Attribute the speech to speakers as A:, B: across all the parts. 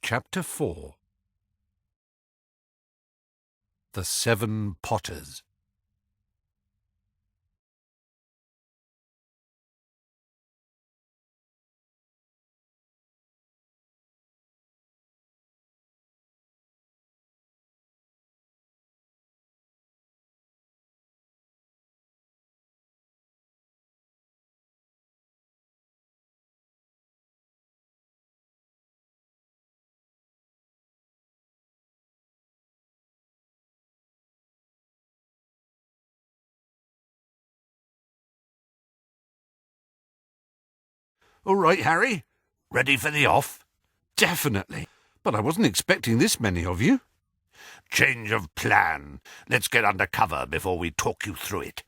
A: Chapter 4. The 7 Potters.
B: All right, Harry? Ready for the off?
A: Definitely. But I wasn't expecting this many of you.
B: Change of plan. Let's get under cover before we talk you through it.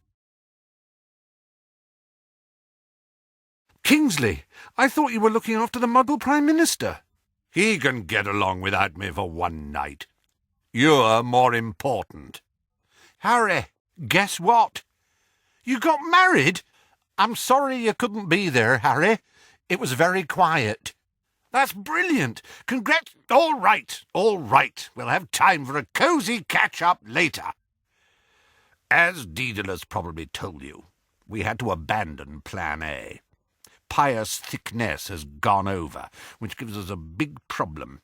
A: Kingsley, I thought you were looking after the Muggle Prime Minister.
B: He can get along without me for one night. You're more important.
A: Harry, guess what? You got married? I'm sorry you couldn't be there, Harry. It was very quiet.
B: That's brilliant. Congrats. All right. We'll have time for a cosy catch-up later. As Daedalus probably told you, we had to abandon Plan A. Pious Thickness has gone over, which gives us a big problem.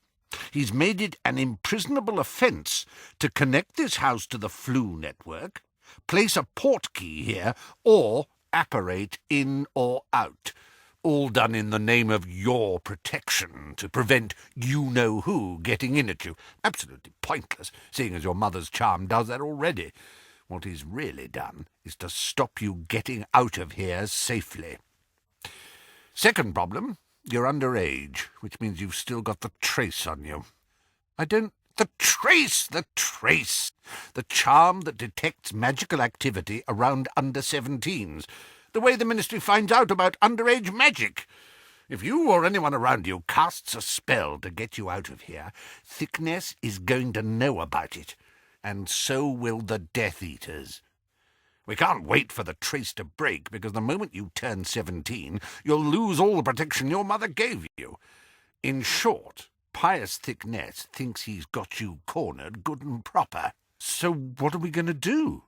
B: He's made it an imprisonable offence to connect this house to the Flu network, place a portkey here, or apparate in or out. All done in the name of your protection, to prevent you-know-who getting in at you. Absolutely pointless, seeing as your mother's charm does that already. What he's really done is to stop you getting out of here safely. Second problem, you're underage, which means you've still got the trace on you. The trace! The charm that detects magical activity around under-17s. The way the Ministry finds out about underage magic. If you or anyone around you casts a spell to get you out of here, Thickness is going to know about it, and so will the Death Eaters. We can't wait for the trace to break, because the moment you turn 17, you'll lose all the protection your mother gave you. In short, Pious Thickness thinks he's got you cornered good and proper.
A: So what are we going to do?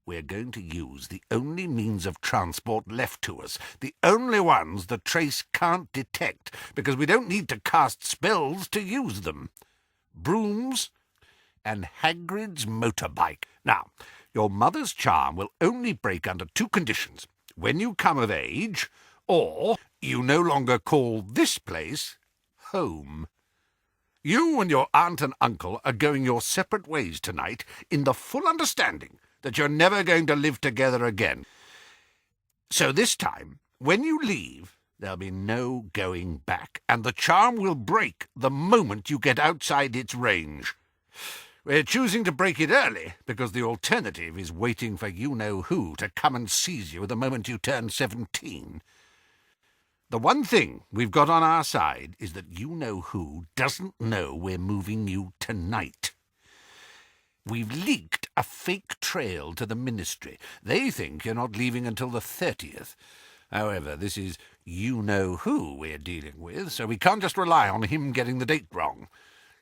B: We're going to use the only means of transport left to us, the only ones the trace can't detect, because we don't need to cast spells to use them. Brooms and Hagrid's motorbike. Now, your mother's charm will only break under 2 conditions: when you come of age, or you no longer call this place home. You and your aunt and uncle are going your separate ways tonight, in the full understanding that you're never going to live together again. So this time, when you leave, there'll be no going back, and the charm will break the moment you get outside its range. We're choosing to break it early, because the alternative is waiting for you-know-who to come and seize you the moment you turn 17. The one thing we've got on our side is that you-know-who doesn't know we're moving you tonight. We've leaked a fake trail to the Ministry. They think you're not leaving until the 30th. However, this is you-know-who we're dealing with, so we can't just rely on him getting the date wrong.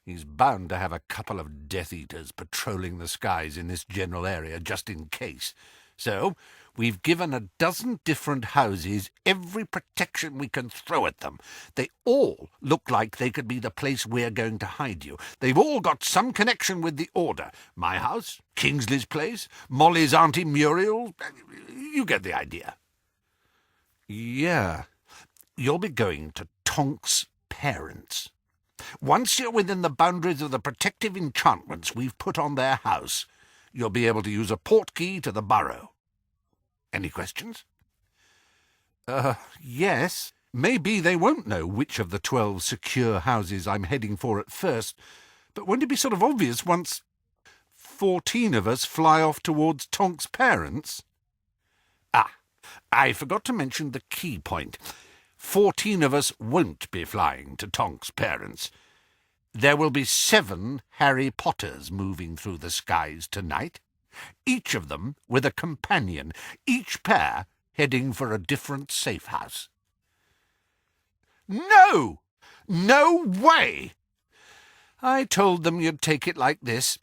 B: He's bound to have a couple of Death Eaters patrolling the skies in this general area just in case. So we've given a dozen different houses every protection we can throw at them. They all look like they could be the place we're going to hide you. They've all got some connection with the Order. My house, Kingsley's place, Molly's Auntie Muriel. You get the idea.
A: Yeah.
B: You'll be going to Tonk's parents. Once you're within the boundaries of the protective enchantments we've put on their house, you'll be able to use a portkey to the burrow. Any questions?
A: Yes. Maybe they won't know which of the 12 secure houses I'm heading for at first, but won't it be sort of obvious once 14 of us fly off towards Tonk's parents?
B: I forgot to mention the key point. 14 of us won't be flying to Tonk's parents. There will be 7 Harry Potters moving through the skies tonight, each of them with a companion, each pair heading for a different safe house.
A: No! No way! I told them you'd take it like this.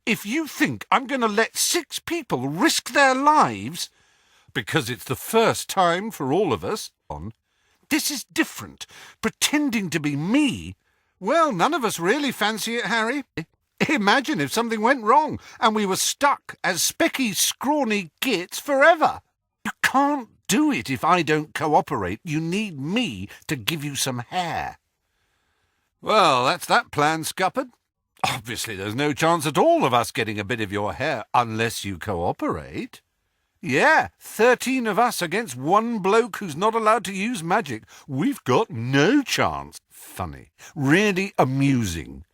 A: If you think I'm going to let 6 people risk their lives, because it's the first time for all of us, this is different. Pretending to be me. Well, none of us really fancy it, Harry. Imagine if something went wrong and we were stuck as specky, scrawny gits forever. You can't do it if I don't cooperate. You need me to give you some hair. Well, that's that plan scuppered. Obviously, there's no chance at all of us getting a bit of your hair unless you cooperate. Yeah, 13 of us against one bloke who's not allowed to use magic. We've got no chance. Funny. Really amusing.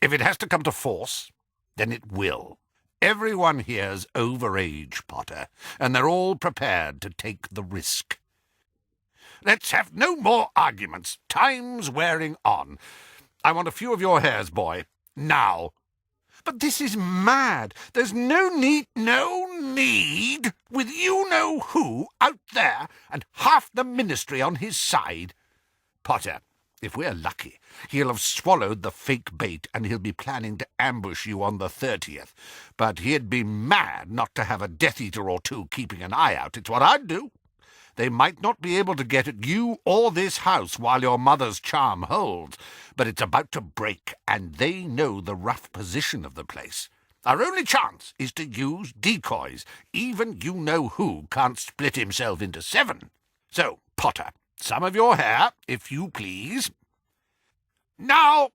A: If it has to come to force, then it will. Everyone here's over age, Potter, and they're all prepared to take the risk. Let's have no more arguments. Time's wearing on. I want a few of your hairs, boy. Now. But this is mad. There's no need, with you-know-who out there and half the ministry on his side. Potter, if we're lucky, he'll have swallowed the fake bait and he'll be planning to ambush you on the 30th. But he'd be mad not to have a Death Eater or two keeping an eye out. It's what I'd do. They might not be able to get at you or this house while your mother's charm holds, but it's about to break, and they know the rough position of the place. Our only chance is to use decoys. Even you-know-who can't split himself into 7. So, Potter, some of your hair, if you please. Now!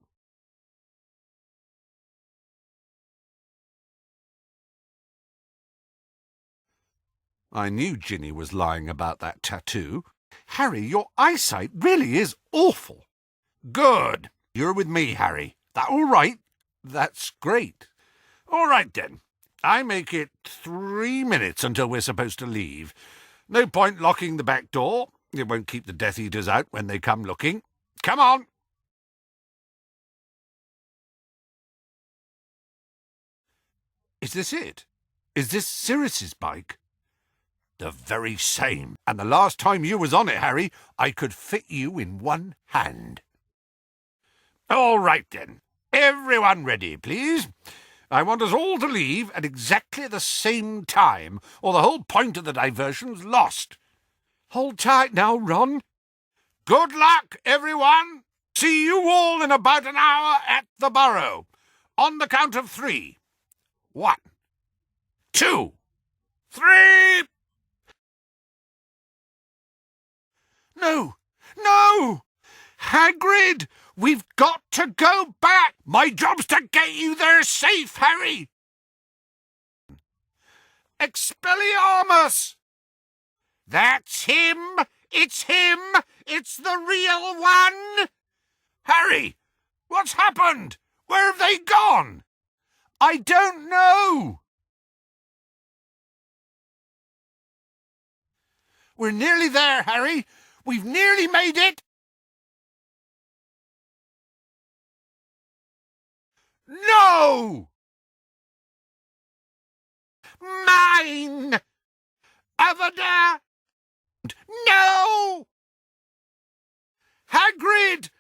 A: I knew Ginny was lying about that tattoo. Harry, your eyesight really is awful. Good. You're with me, Harry. That all right? That's great. All right, then. I make it 3 minutes until we're supposed to leave. No point locking the back door. It won't keep the Death Eaters out when they come looking. Come on. Is this it? Is this Sirius's bike? The very same. And the last time you was on it, Harry, I could fit you in one hand. All right, then. Everyone ready, please. I want us all to leave at exactly the same time, or the whole point of the diversion's lost. Hold tight now, Ron. Good luck, everyone. See you all in about an hour at the Burrow. On the count of 3. 1, 2, 3... No! No! Hagrid! We've got to go back! My job's to get you there safe, Harry! Expelliarmus! That's him! It's him! It's the real one! Harry! What's happened? Where have they gone? I don't know! We're nearly there, Harry! We've nearly made it! No! Mine! Avada! No! Hagrid!